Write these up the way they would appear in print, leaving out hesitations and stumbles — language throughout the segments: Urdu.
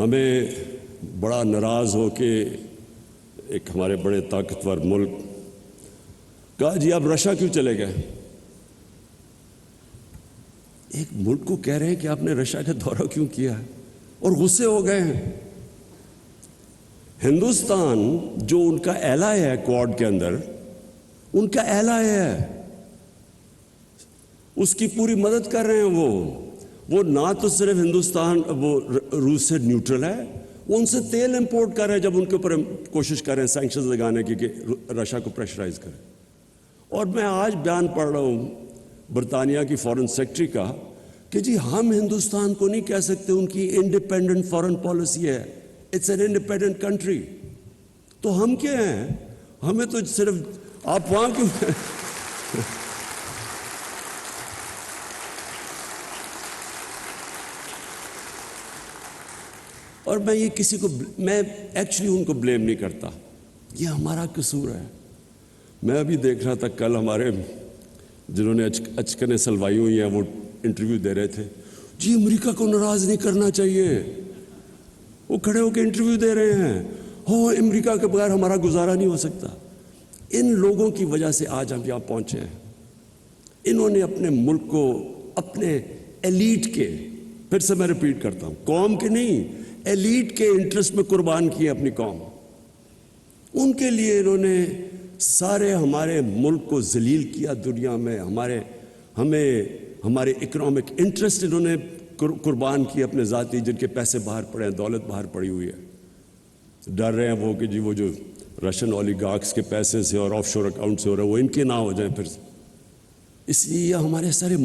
ہمیں بڑا ناراض ہو کے ایک ہمارے بڑے طاقتور ملک کہا جی آپ رشیا کیوں چلے گئے؟ ایک ملک کو کہہ رہے ہیں کہ آپ نے رشیا کا دورہ کیوں کیا ہے اور غصے ہو گئے ہیں۔ ہندوستان جو ان کا ایلاء ہے کوڈ کے اندر، ان کا ایلاء ہے، اس کی پوری مدد کر رہے ہیں۔ وہ نہ تو صرف ہندوستان وہ روس سے نیوٹرل ہے، وہ ان سے تیل امپورٹ کر رہے ہیں جب ان کے اوپر کوشش کر رہے ہیں سینکشنز لگانے کی کہ رشیا کو پریشرائز کریں۔ اور میں آج بیان پڑھ رہا ہوں برطانیہ کی فارن سیکرٹری کا کہ جی ہم ہندوستان کو نہیں کہہ سکتے ان کی انڈیپینڈنٹ فارن پالیسی ہے، اٹس این انڈیپینڈنٹ کنٹری۔ تو ہم کیا ہیں؟ ہمیں تو صرف آپ وہاں کیوں اور میں یہ کسی کو میں ایکچولی ان کو بلیم نہیں کرتا، یہ ہمارا قصور ہے۔ میں ابھی دیکھ رہا تھا کل ہمارے جنہوں نے اچکنیں سلوائی ہوئی ہیں وہ انٹرویو دے رہے تھے، جی امریکہ کو ناراض نہیں کرنا چاہیے، وہ کھڑے ہو کے انٹرویو دے رہے ہیں، ہو امریکہ کے بغیر ہمارا گزارا نہیں ہو سکتا۔ ان لوگوں کی وجہ سے آج ہم یہاں پہنچے ہیں۔ انہوں نے اپنے ملک کو اپنے ایلیٹ کے، پھر سے میں ریپیٹ کرتا ہوں، قوم کے نہیں، ایلیٹ کے انٹرسٹ میں قربان کی اپنی قوم۔ ان کے لیے انہوں نے سارے ہمارے ملک کو ذلیل کیا دنیا میں، ہمارے اکنامک انٹرسٹ انہوں نے قربان کیے اپنے ذاتی، جن کے پیسے باہر پڑے ہیں، دولت باہر پڑی ہوئی ہے۔ ڈر رہے ہیں وہ کہ جی وہ جو رشین اولیگارکس کے پیسے سے اور آف شور اکاؤنٹ سے ہو رہے ہیں وہ ان کے نہ ہو جائیں پھر۔ اس لیے یہ ہمارے سارے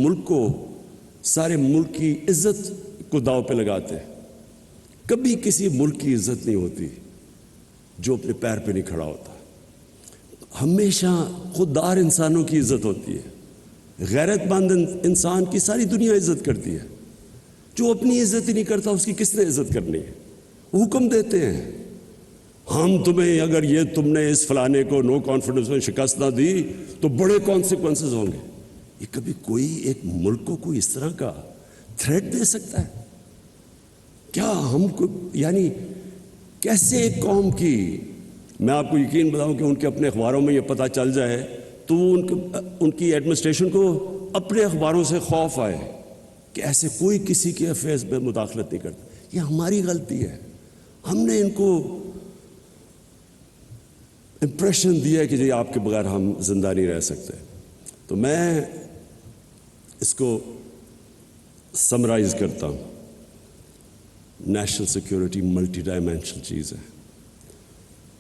ملک کی عزت کو داؤ پہ لگاتے ہیں۔ کبھی کسی ملک کی عزت نہیں ہوتی جو اپنے پیر پہ نہیں کھڑا ہوتا۔ ہمیشہ خوددار انسانوں کی عزت ہوتی ہے۔ غیرت مند انسان کی ساری دنیا عزت کرتی ہے۔ جو اپنی عزت ہی نہیں کرتا اس کی کس نے عزت کرنی ہے؟ حکم دیتے ہیں ہم تمہیں، اگر یہ تم نے اس فلانے کو نو کانفیڈنس میں شکست نہ دی تو بڑے کانسیکوینسز ہوں گے۔ یہ کبھی کوئی ایک ملک کو کوئی اس طرح کا تھریٹ دے سکتا ہے؟ کیا ہم کو یعنی کیسے ایک قوم کی، میں آپ کو یقین بتاؤں کہ ان کے اپنے اخباروں میں یہ پتہ چل جائے تو ان کی ایڈمنسٹریشن کو اپنے اخباروں سے خوف آئے کہ ایسے کوئی کسی کے افیئرز میں مداخلت نہیں کرتا۔ یہ ہماری غلطی ہے، ہم نے ان کو امپریشن دیا ہے کہ جی آپ کے بغیر ہم زندہ نہیں رہ سکتے۔ تو میں اس کو سمرائز کرتا ہوں، نیشنل سیکیورٹی ملٹی ڈائمینشنل چیز ہے۔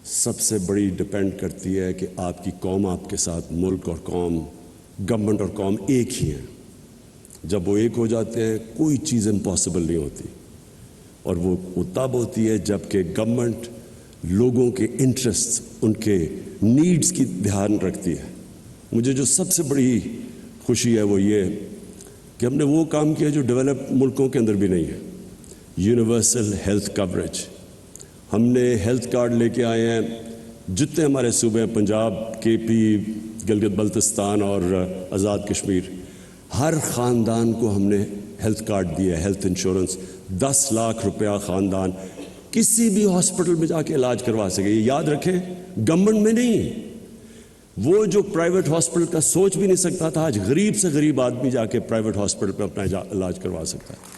سب سے بڑی ڈپینڈ کرتی ہے کہ آپ کی قوم آپ کے ساتھ، ملک اور قوم، گورنمنٹ اور قوم ایک ہی ہیں۔ جب وہ ایک ہو جاتے ہیں کوئی چیز امپاسبل نہیں ہوتی، اور وہ تب ہوتی ہے جب کہ گورنمنٹ لوگوں کے انٹرسٹ، ان کے نیڈز کی دھیان رکھتی ہے۔ مجھے جو سب سے بڑی خوشی ہے وہ یہ کہ ہم نے وہ کام کیا جو ڈیولپ ملکوں کے اندر بھی نہیں ہے، یونیورسل ہیلتھ کوریج۔ ہم نے ہیلتھ کارڈ لے کے آئے ہیں، جتنے ہمارے صوبے ہیں، پنجاب، کے پی، گلگت بلتستان اور آزاد کشمیر، ہر خاندان کو ہم نے ہیلتھ کارڈ دیا ہے، ہیلتھ انشورنس۔ 10 لاکھ روپیہ خاندان کسی بھی ہاسپٹل میں جا کے علاج کروا سکے۔ یہ یاد رکھیں، گورنمنٹ میں نہیں، وہ جو پرائیویٹ ہاسپٹل کا سوچ بھی نہیں سکتا تھا، آج غریب سے غریب آدمی جا کے پرائیویٹ ہاسپٹل پہ اپنا علاج کروا سکتا ہے۔